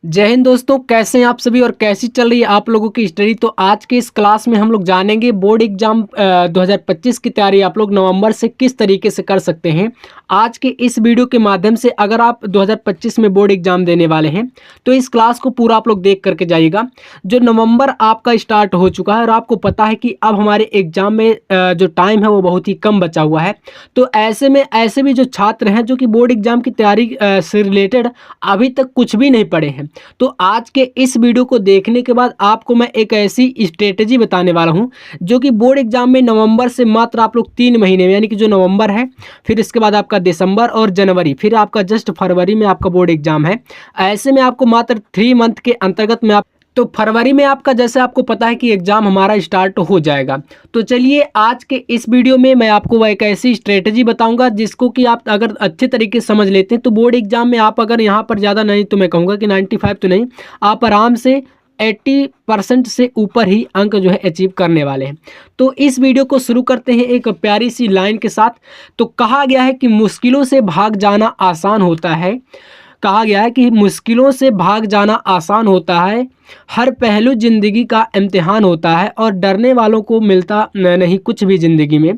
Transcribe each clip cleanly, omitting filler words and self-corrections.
जय हिंद दोस्तों, कैसे हैं आप सभी और कैसी चल रही है आप लोगों की स्टडी। तो आज के इस क्लास में हम लोग जानेंगे बोर्ड एग्जाम 2025 की तैयारी आप लोग नवंबर से किस तरीके से कर सकते हैं। आज के इस वीडियो के माध्यम से अगर आप 2025 में बोर्ड एग्जाम देने वाले हैं तो इस क्लास को पूरा आप लोग देख करके जाइएगा। जो नवंबर आपका स्टार्ट हो चुका है और आपको पता है कि अब हमारे एग्जाम में जो टाइम है वो बहुत ही कम बचा हुआ है। तो ऐसे में ऐसे भी जो छात्र हैं जो कि बोर्ड एग्जाम की तैयारी से रिलेटेड अभी तक कुछ भी नहीं पढ़े हैं, तो आज के इस वीडियो को देखने के बाद आपको मैं एक ऐसी स्ट्रेटजी बताने वाला हूं जो कि बोर्ड एग्जाम में नवंबर से मात्र आप लोग 3 महीने में, यानी कि जो नवंबर है, फिर इसके बाद आपका दिसंबर और जनवरी, फिर आपका जस्ट फरवरी में आपका बोर्ड एग्जाम है। ऐसे में आपको मात्र 3 मंथ के अंतर्गत में आप तो फरवरी में आपका, जैसे आपको पता है कि एग्ज़ाम हमारा स्टार्ट हो जाएगा। तो चलिए आज के इस वीडियो में मैं आपको वह एक ऐसी स्ट्रेटजी बताऊंगा जिसको कि आप अगर अच्छे तरीके से समझ लेते हैं तो बोर्ड एग्जाम में आप अगर यहाँ पर ज़्यादा नहीं तो मैं कहूँगा कि 95 तो नहीं, आप आराम से 80% से ऊपर ही अंक जो है अचीव करने वाले हैं। तो इस वीडियो को शुरू करते हैं एक प्यारी सी लाइन के साथ। तो कहा गया है कि मुश्किलों से भाग जाना आसान होता है। कहा गया है कि मुश्किलों से भाग जाना आसान होता है, हर पहलू ज़िंदगी का इम्तिहान होता है और डरने वालों को मिलता नहीं कुछ भी ज़िंदगी में,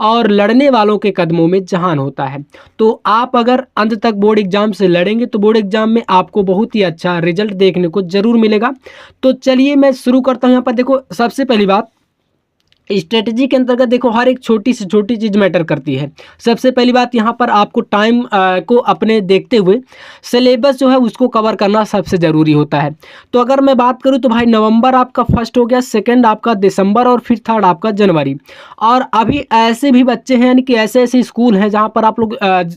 और लड़ने वालों के कदमों में जहान होता है। तो आप अगर अंत तक बोर्ड एग्ज़ाम से लड़ेंगे तो बोर्ड एग्ज़ाम में आपको बहुत ही अच्छा रिजल्ट देखने को ज़रूर मिलेगा। तो चलिए मैं शुरू करता हूँ। यहाँ पर देखो, सबसे पहली बात, स्ट्रेटजी के अंतर्गत देखो हर एक छोटी से छोटी चीज़ मैटर करती है। सबसे पहली बात, यहाँ पर आपको टाइम को अपने देखते हुए सिलेबस जो है उसको कवर करना सबसे ज़रूरी होता है। तो अगर मैं बात करूँ तो भाई नवंबर आपका फर्स्ट हो गया, सेकंड आपका दिसंबर और फिर थर्ड आपका जनवरी। और अभी ऐसे भी बच्चे हैं, यानी कि ऐसे ऐसे स्कूल हैं जहाँ पर आप लोग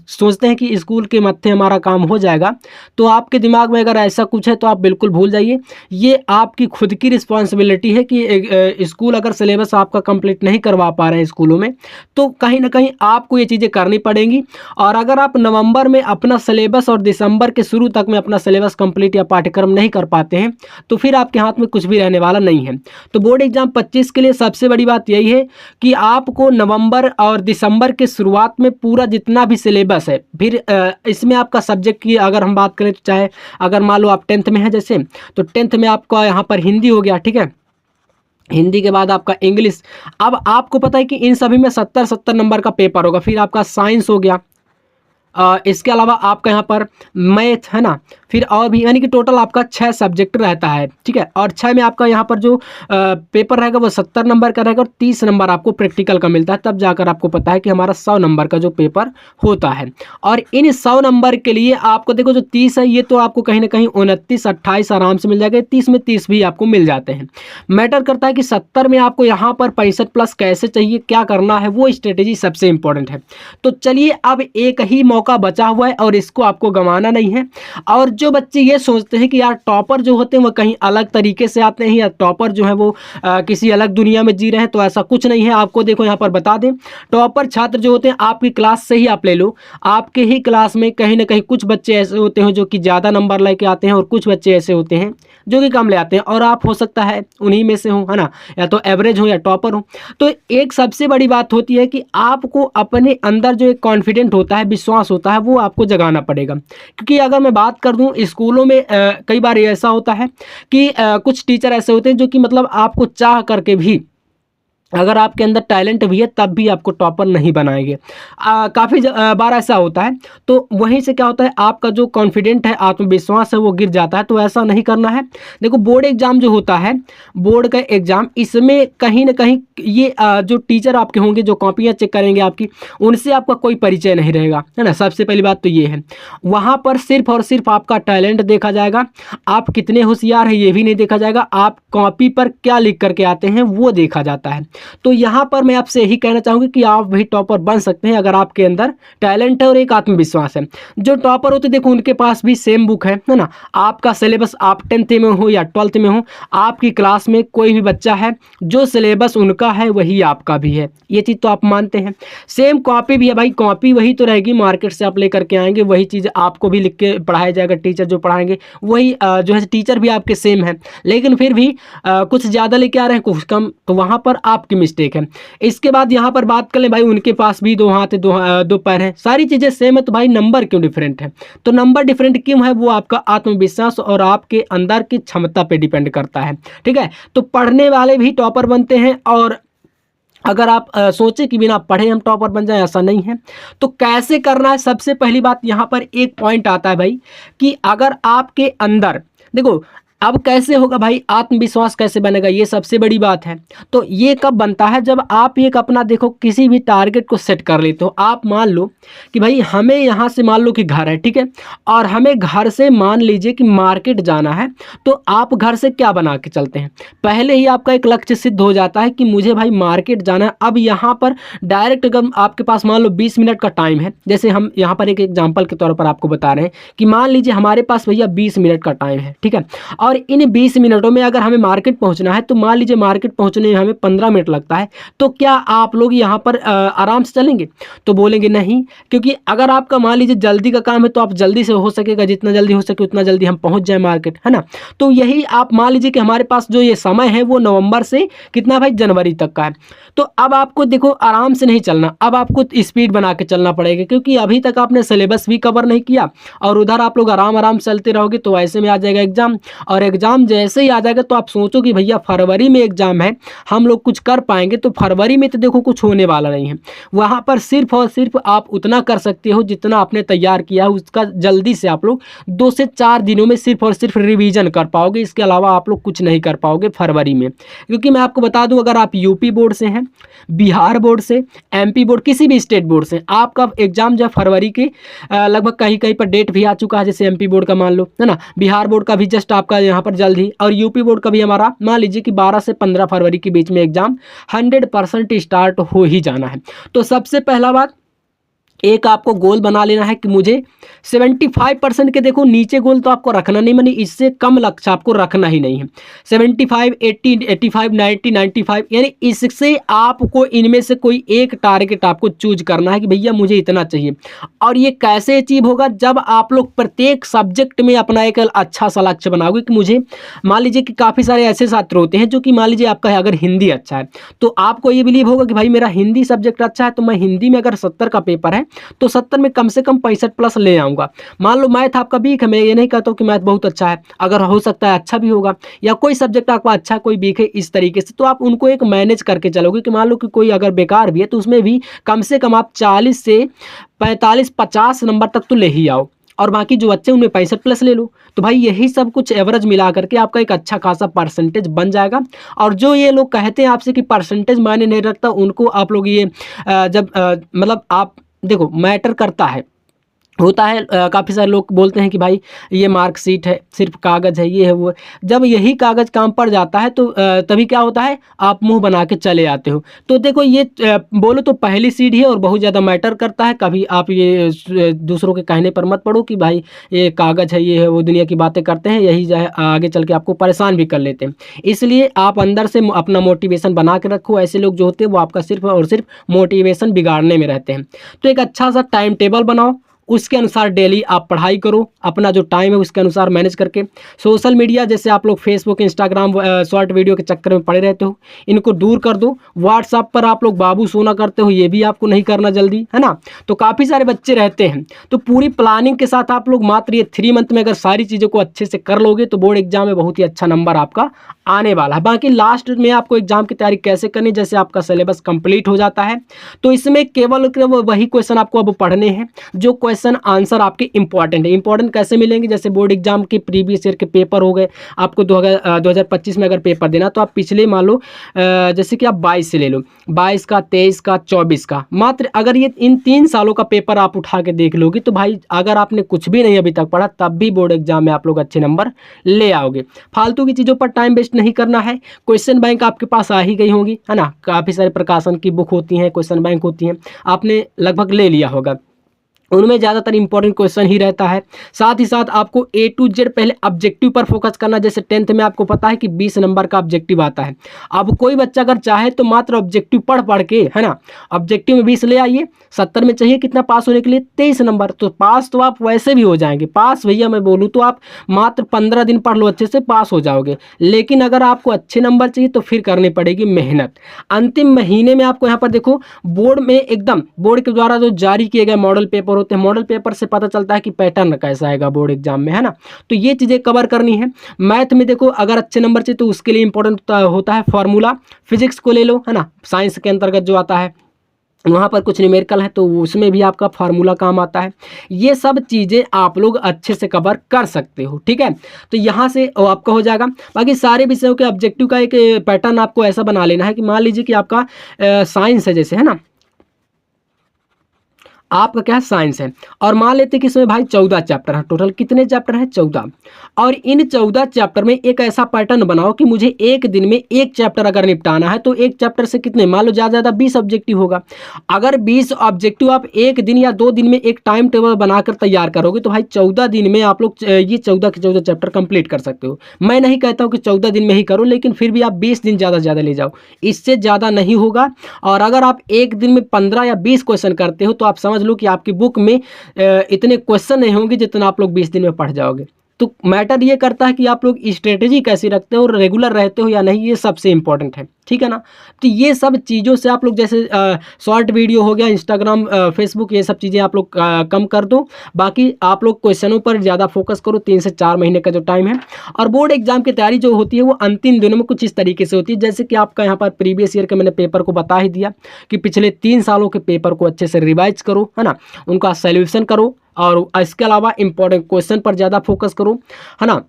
सोचते हैं कि स्कूल के मत्थे हमारा काम हो जाएगा। तो आपके दिमाग में अगर ऐसा कुछ है तो आप बिल्कुल भूल जाइए। ये आपकी खुद की रिस्पॉन्सिबिलिटी है कि स्कूल अगर सिलेबस आपका कंप्लीट नहीं करवा पा रहे हैं स्कूलों में, तो कहीं ना कहीं आपको ये चीज़ें करनी पड़ेंगी। और अगर आप नवंबर में अपना सिलेबस और दिसंबर के शुरू तक में अपना सिलेबस कंप्लीट या पाठ्यक्रम नहीं कर पाते हैं तो फिर आपके हाथ में कुछ भी रहने वाला नहीं है। तो बोर्ड एग्जाम 25 के लिए सबसे बड़ी बात यही है कि आपको नवंबर और दिसंबर के शुरुआत में पूरा जितना भी सिलेबस है, फिर इसमें आपका सब्जेक्ट की अगर हम बात करें तो चाहे अगर मान लो आप 10th में हैं जैसे, तो 10th में आपका यहाँ पर हिंदी हो गया, ठीक है। हिंदी के बाद आपका इंग्लिश। अब आपको पता है कि इन सभी में 70-70 नंबर का पेपर होगा। फिर आपका साइंस हो गया, इसके अलावा आपका यहाँ पर मैथ है ना, फिर और भी, यानी कि टोटल आपका 6 सब्जेक्ट रहता है, ठीक है। और 6 में आपका यहाँ पर जो पेपर रहेगा वो 70 नंबर का रहेगा और 30 नंबर आपको प्रैक्टिकल का मिलता है। तब जाकर आपको पता है कि हमारा 100 नंबर का जो पेपर होता है। और इन 100 नंबर के लिए आपको देखो जो 30 है ये तो आपको कहीं ना कहीं 29-28 आराम से मिल जाएगा। 30 में 30 भी आपको मिल जाते हैं। मैटर करता है कि 70 में आपको यहाँ पर 65+ कैसे चाहिए, क्या करना है, वो स्ट्रेटेजी सबसे इंपॉर्टेंट है। तो चलिए अब एक ही मौका बचा हुआ है और इसको आपको गंवाना नहीं है। और जो बच्चे ये सोचते हैं कि यार टॉपर जो होते हैं वो कहीं अलग तरीके से आते हैं या टॉपर जो है वो किसी अलग दुनिया में जी रहे हैं, तो ऐसा कुछ नहीं है। आपको देखो यहाँ पर बता दें, टॉपर छात्र जो होते हैं आपकी क्लास से ही आप ले लो, आपके ही क्लास में कहीं ना कहीं कुछ बच्चे ऐसे होते हैं जो कि ज़्यादा नंबर लेके आते हैं और कुछ बच्चे ऐसे होते हैं जो कि कम ले आते हैं, और आप हो सकता है उन्हीं में से हो, है ना, या तो एवरेज हो या टॉपर हो। तो एक सबसे बड़ी बात होती है कि आपको अपने अंदर जो एक कॉन्फिडेंट होता है, विश्वास होता है, वो आपको जगाना पड़ेगा। क्योंकि अगर मैं बात कर दूं स्कूलों में कई बार ऐसा होता है कि कुछ टीचर ऐसे होते हैं जो कि मतलब आपको चाह करके भी, अगर आपके अंदर टैलेंट भी है तब भी आपको टॉपर नहीं बनाएंगे। काफ़ी बार ऐसा होता है। तो वहीं से क्या होता है, आपका जो कॉन्फिडेंट है, आत्मविश्वास है, वो गिर जाता है। तो ऐसा नहीं करना है। देखो बोर्ड एग्जाम जो होता है, बोर्ड का एग्जाम, इसमें कहीं ना कहीं ये जो टीचर आपके होंगे जो कॉपियाँ चेक करेंगे आपकी, उनसे आपका कोई परिचय नहीं रहेगा, है ना। सबसे पहली बात तो ये है। वहाँ पर सिर्फ और सिर्फ आपका टैलेंट देखा जाएगा, आप कितने होशियार हैं ये भी नहीं देखा जाएगा, आप कॉपी पर क्या लिख करके आते हैं वो देखा जाता है। तो यहाँ पर मैं आपसे यही कहना चाहूँगी कि आप भी टॉपर बन सकते हैं अगर आपके अंदर टैलेंट है और एक आत्मविश्वास है। जो टॉपर होते देखो उनके पास भी सेम बुक है ना। आपका सिलेबस, आप 10th में हो या 12th में हो, आपकी क्लास में कोई भी बच्चा है जो सिलेबस उनका है वही आपका भी है, ये चीज़ तो आप मानते हैं। सेम कॉपी भी है भाई, कॉपी वही तो रहेगी, मार्केट से आप लेकर के आएंगे वही चीज़ आपको भी लिख के पढ़ाया जाएगा। टीचर जो पढ़ाएंगे वही जो है टीचर भी आपके सेम है, लेकिन फिर भी कुछ ज़्यादा लेके आ रहे हैं कुछ कम, तो वहाँ पर आप आपकी मिस्टेक है। इसके बाद यहाँ पर बात कर लें भाई, उनके पास भी 2 हाथ है, 2 पैर हैं, सारी चीज़ें सेम है, तो भाई नंबर क्यों डिफरेंट है? तो नंबर डिफरेंट क्यों है? वो आपका आत्मविश्वास और आपके अंदर की क्षमता पे डिपेंड करता है, ठीक है। तो पढ़ने वाले भी टॉपर बनते हैं, और अगर आप सोचे कि बिना पढ़े हम टॉपर बन जाए, ऐसा नहीं है। तो कैसे करना है? सबसे पहली बात यहाँ पर एक पॉइंट आता है भाई, कि अगर आपके अंदर देखो, अब कैसे होगा भाई, आत्मविश्वास कैसे बनेगा, ये सबसे बड़ी बात है। तो ये कब बनता है? जब आप एक अपना देखो किसी भी टारगेट को सेट कर लेते हो। आप मान लो कि भाई हमें यहाँ से, मान लो कि घर है, ठीक है, और हमें घर से मान लीजिए कि मार्केट जाना है, तो आप घर से क्या बना के चलते हैं? पहले ही आपका एक लक्ष्य सिद्ध हो जाता है कि मुझे भाई मार्केट जाना है। अब यहाँ पर डायरेक्ट अगर आपके पास मान लो 20 मिनट का टाइम है, जैसे हम यहाँ पर एक एग्जाम्पल के तौर पर आपको बता रहे हैं कि मान लीजिए हमारे पास भैया 20 मिनट का टाइम है, ठीक है, और इन 20 मिनटों में अगर हमें मार्केट पहुंचना है, तो मान लीजिए मार्केट पहुंचने में हमें 15 मिनट लगता है, तो क्या आप लोग यहाँ पर आराम से चलेंगे? तो बोलेंगे नहीं, क्योंकि अगर आपका मान लीजिए जल्दी का काम है, तो आप जल्दी से हो सकेगा, जितना जल्दी हो सके उतना जल्दी हम पहुंच जाए मार्केट, है ना। तो यही आप मान लीजिए कि हमारे पास जो ये समय है वो नवंबर से कितना भाई, जनवरी तक का है। तो अब आपको देखो आराम से नहीं चलना, अब आपको स्पीड बना के चलना पड़ेगा, क्योंकि अभी तक आपने सिलेबस भी कवर नहीं किया, और उधर आप लोग आराम आराम चलते रहोगे, तो ऐसे में आ जाएगा एग्जाम, और एग्जाम जैसे ही आ जाएगा तो आप सोचो कि भैया फरवरी में एग्जाम है, हम लोग कुछ कर पाएंगे? तो फरवरी में तो देखो कुछ होने वाला नहीं है। वहाँ पर सिर्फ और सिर्फ आप उतना कर सकते हो जितना आपने तैयार किया है, उसका जल्दी से आप लोग 2 से 4 दिनों में सिर्फ और सिर्फ रिवीजन कर पाओगे। इसके अलावा आप लोग कुछ नहीं कर पाओगे फरवरी में, क्योंकि मैं आपको बता दूं, अगर आप यूपी बोर्ड से हैं, बिहार बोर्ड से, एमपी बोर्ड, किसी भी स्टेट बोर्ड से, आपका एग्जाम जब फरवरी के लगभग कहीं कहीं पर डेट भी आ चुका है, जैसे एमपी बोर्ड का मान लो, है ना, बिहार बोर्ड का भी जस्ट आपका यहाँ पर जल्द ही, और यूपी बोर्ड का भी हमारा मान लीजिए कि 12 से 15 फरवरी के बीच में एग्जाम 100% स्टार्ट हो ही जाना है। तो सबसे पहला बात, एक आपको गोल बना लेना है कि मुझे 75% के, देखो नीचे गोल तो आपको रखना नहीं, मानी इससे कम लक्ष्य आपको रखना ही नहीं है। 75, 80, 85, 90, 95, यानी इससे आपको इनमें से कोई एक टारगेट आपको चूज करना है कि भैया मुझे इतना चाहिए। और ये कैसे अचीव होगा? जब आप लोग प्रत्येक सब्जेक्ट में अपना एक अच्छा सा लक्ष्य बनाओगे कि मुझे, मान लीजिए कि काफ़ी सारे ऐसे छात्र होते हैं जो कि मान लीजिए आपका है अगर हिंदी अच्छा है, तो आपको ये बिलीव होगा कि भाई मेरा हिंदी सब्जेक्ट अच्छा है, तो मैं हिंदी में अगर 70 का पेपर है तो 70 में कम से कम 65 प्लस ले आऊँगा। मान लो मैथ आपका वीक है, मैं ये नहीं कहता हूँ कि मैथ बहुत अच्छा है, अगर हो सकता है अच्छा भी होगा, या कोई सब्जेक्ट आपका अच्छा कोई वीक है, इस तरीके से तो आप उनको एक मैनेज करके चलोगे कि मान लो कि कोई अगर बेकार भी है तो उसमें भी कम से कम आप 40 से 45-50 नंबर तक तो ले ही आओ, और बाकी जो अच्छे उनमें 65 प्लस ले लो। तो भाई यही सब कुछ एवरेज मिला करके आपका एक अच्छा खासा परसेंटेज बन जाएगा। और जो ये लोग कहते हैं आपसे कि परसेंटेज मायने नहीं रखता, उनको आप लोग ये जब मतलब आप देखो मैटर करता है, होता है, काफ़ी सारे लोग बोलते हैं कि भाई ये मार्कशीट है, सिर्फ कागज़ है, ये है वो है। जब यही कागज़ काम पड़ जाता है तो तभी क्या होता है, आप मुंह बना के चले आते हो। तो देखो ये बोलो तो पहली सीढ़ी है और बहुत ज़्यादा मैटर करता है। कभी आप ये दूसरों के कहने पर मत पड़ो कि भाई ये कागज़ है, ये है वो, दुनिया की बातें करते हैं, यही जो है आगे चल के आपको परेशान भी कर लेते हैं। इसलिए आप अंदर से अपना मोटिवेशन बना के रखो। ऐसे लोग जो होते हैं वो आपका सिर्फ और सिर्फ मोटिवेशन बिगाड़ने में रहते हैं। तो एक अच्छा सा टाइम टेबल बनाओ, उसके अनुसार डेली आप पढ़ाई करो, अपना जो टाइम है उसके अनुसार मैनेज करके। सोशल मीडिया जैसे आप लोग फेसबुक, इंस्टाग्राम, शॉर्ट वीडियो के चक्कर में पड़े रहते हो, इनको दूर कर दो। व्हाट्सएप पर आप लोग बाबू सोना करते हो, ये भी आपको नहीं करना जल्दी, है ना। तो काफ़ी सारे बच्चे रहते हैं, तो पूरी प्लानिंग के साथ आप लोग मात्र ये 3 मंथ में अगर सारी चीज़ों को अच्छे से कर लोगे तो बोर्ड एग्जाम में बहुत ही अच्छा नंबर आपका आने वाला है। बाकी लास्ट में आपको एग्जाम की तैयारी कैसे करनी, जैसे आपका सिलेबस कंप्लीट हो जाता है तो इसमें केवल वही क्वेश्चन आपको अब पढ़ने हैं जो क्वेश्चन आंसर आपके इंपॉर्टेंट है। इंपॉर्टेंट कैसे मिलेंगे, जैसे बोर्ड एग्जाम के प्रीवियस ईयर के पेपर हो गए, आपको 2025 में अगर पेपर देना तो आप पिछले मान लो जैसे कि आप 22 से ले लो, 22 का, 23 का, 24 का, मात्र अगर ये इन 3 सालों का पेपर आप उठा के देख लोगे तो भाई अगर आपने कुछ भी नहीं अभी तक पढ़ा तब भी बोर्ड एग्जाम में आप लोग अच्छे नंबर ले आओगे। फालतू की चीज़ों पर टाइम वेस्ट नहीं करना है। क्वेश्चन बैंक आपके पास आ ही गई होंगी, है ना, काफ़ी सारे प्रकाशन की बुक होती हैं, क्वेश्चन बैंक होती हैं, आपने लगभग ले लिया होगा। उनमें ज़्यादातर इंपॉर्टेंट क्वेश्चन ही रहता है। साथ ही साथ आपको ए टू जेड पहले ऑब्जेक्टिव पर फोकस करना। जैसे 10th में आपको पता है कि 20 नंबर का ऑब्जेक्टिव आता है। अब कोई बच्चा अगर चाहे तो मात्र ऑब्जेक्टिव पढ़ पढ़ के, है ना, ऑब्जेक्टिव में 20 ले आइए, 70 में चाहिए कितना पास होने के लिए, 23 नंबर। तो पास तो आप वैसे भी हो जाएंगे। पास भैया मैं बोलूँ तो आप मात्र 15 दिन पढ़ लो, अच्छे से पास हो जाओगे। लेकिन अगर आपको अच्छे नंबर चाहिए तो फिर करनी पड़ेगी मेहनत। अंतिम महीने में आपको यहाँ पर देखो, बोर्ड में एकदम बोर्ड के द्वारा जो जारी किए गए मॉडल पेपर होते हैं, मॉडल पेपर से पता चलता है कि पैटर्न कैसा आएगा बोर्ड एग्जाम में, है ना। तो ये चीज़ें कवर करनी है। मैथ में देखो, अगर अच्छे नंबर चाहिए तो उसके लिए इंपॉर्टेंट होता है फॉर्मूला। फिजिक्स को ले लो, है ना, साइंस के अंतर्गत जो आता है, वहाँ पर कुछ न्यूमेरिकल है तो उसमें भी आपका फार्मूला काम आता है। ये सब चीज़ें आप लोग अच्छे से कवर कर सकते हो, ठीक है। तो यहाँ से आपका हो जाएगा। बाकी सारे विषयों के ऑब्जेक्टिव का एक पैटर्न आपको ऐसा बना लेना है कि मान लीजिए कि आपका साइंस है जैसे, है ना, आपका क्या है, साइंस है, और मान लेते हैं कि इसमें भाई 14 चैप्टर है। टोटल कितने चैप्टर हैं, 14। और इन 14 चैप्टर में एक ऐसा पैटर्न बनाओ कि मुझे एक दिन में एक चैप्टर अगर निपटाना है तो एक चैप्टर से कितने, मान लो ज़्यादा ज़्यादा 20 ऑब्जेक्टिव होगा। अगर 20 ऑब्जेक्टिव आप एक दिन या 2 दिन में एक टाइम टेबल बनाकर तैयार करोगे तो भाई 14 दिन में आप लोग ये 14 के 14 चैप्टर कंप्लीट कर सकते हो। मैं नहीं कहता हूँ कि 14 दिन में ही करो, लेकिन फिर भी आप 20 दिन ज़्यादा से ज़्यादा ले जाओ, इससे ज़्यादा नहीं होगा। और अगर आप एक दिन में 15 या 20 क्वेश्चन करते हो तो आप समझ लो कि आपकी बुक में इतने क्वेश्चन नहीं होंगे जितना आप लोग 20 दिन में पढ़ जाओगे। तो मैटर ये करता है कि आप लोग स्ट्रेटेजी कैसी रखते हो और रेगुलर रहते हो या नहीं, ये सबसे इंपॉर्टेंट है, ठीक है ना। तो ये सब चीज़ों से आप लोग, जैसे शॉर्ट वीडियो हो गया, इंस्टाग्राम, फेसबुक, ये सब चीज़ें आप लोग कम कर दो। बाकी आप लोग क्वेश्चनों पर ज़्यादा फोकस करो। 3 से 4 महीने का जो टाइम है। और बोर्ड एग्जाम की तैयारी जो होती है वो अंतिम दिनों में कुछ इस तरीके से होती है, जैसे कि आपका यहाँ पर प्रीवियस ईयर के मैंने पेपर को बता ही दिया कि पिछले 3 सालों के पेपर को अच्छे से रिवाइज करो, है ना, उनका सोल्यूशन करो, और इसके अलावा इंपॉर्टेंट क्वेश्चन पर ज़्यादा फोकस करो, है ना।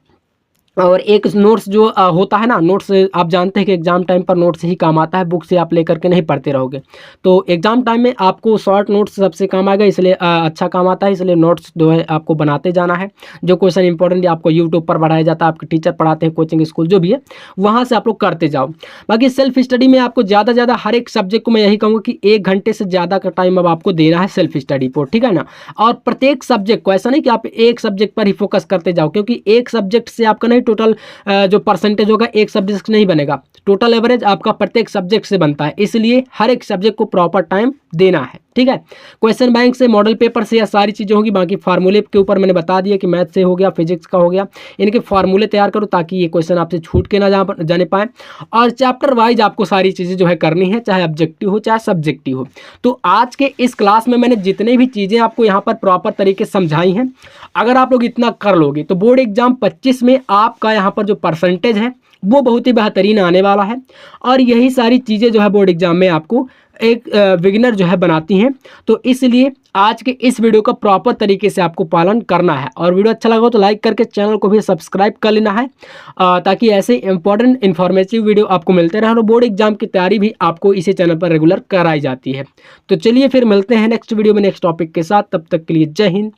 और एक नोट्स जो होता है ना, नोट्स आप जानते हैं कि एग्जाम टाइम पर नोट्स ही काम आता है, बुक से आप लेकर के नहीं पढ़ते रहोगे। तो एग्जाम टाइम में आपको शॉर्ट नोट्स सबसे काम आएगा, इसलिए अच्छा काम आता है। इसलिए नोट्स जो है आपको बनाते जाना है। जो क्वेश्चन इंपॉर्टेंट आपको यूट्यूब पर पढ़ाया जाता है, आपके टीचर पढ़ाते हैं, कोचिंग स्कूल जो भी है, वहाँ से आप लोग करते जाओ। बाकी सेल्फ स्टडी में आपको ज़्यादा ज़्यादा हर एक सब्जेक्ट को मैं यही कहूँगा कि 1 घंटे से ज़्यादा का टाइम अब आपको देना है सेल्फ स्टडी पर, ठीक है ना। और प्रत्येक सब्जेक्ट को, ऐसा नहीं कि आप एक सब्जेक्ट पर ही फोकस करते जाओ, क्योंकि एक सब्जेक्ट से आपका नहीं टोटल जो परसेंटेज होगा एक सब्जेक्ट से नहीं बनेगा, टोटल एवरेज आपका प्रत्येक सब्जेक्ट से बनता है। इसलिए हर एक सब्जेक्ट को प्रॉपर टाइम देना है, ठीक है। क्वेश्चन बैंक से, मॉडल पेपर से, यह सारी चीज़ें होगी। बाकी फार्मूले के ऊपर मैंने बता दिया कि मैथ से हो गया, फिजिक्स का हो गया, इनके फार्मूले तैयार करो ताकि ये क्वेश्चन आपसे छूट के ना जाने पाए। और चैप्टर वाइज आपको सारी चीज़ें जो है करनी है, चाहे ऑब्जेक्टिव हो चाहे सब्जेक्टिव हो। तो आज के इस क्लास में मैंने जितने भी चीज़ें आपको यहाँ पर प्रॉपर तरीके से समझाई हैं, अगर आप लोग इतना कर लोगे तो बोर्ड एग्जाम 25 में आपका यहाँ पर जो परसेंटेज है वो बहुत ही बेहतरीन आने वाला है। और यही सारी चीज़ें जो है बोर्ड एग्जाम में आपको एक बिगिनर जो है बनाती हैं। तो इसलिए आज के इस वीडियो का प्रॉपर तरीके से आपको पालन करना है। और वीडियो अच्छा लगा हो तो लाइक करके चैनल को भी सब्सक्राइब कर लेना है, ताकि ऐसे इंपॉर्टेंट इन्फॉर्मेटिव वीडियो आपको मिलते रहे। और बोर्ड एग्जाम की तैयारी भी आपको इसी चैनल पर रेगुलर कराई जाती है। तो चलिए फिर मिलते हैं नेक्स्ट वीडियो में नेक्स्ट टॉपिक के साथ। तब तक के लिए जय हिंद,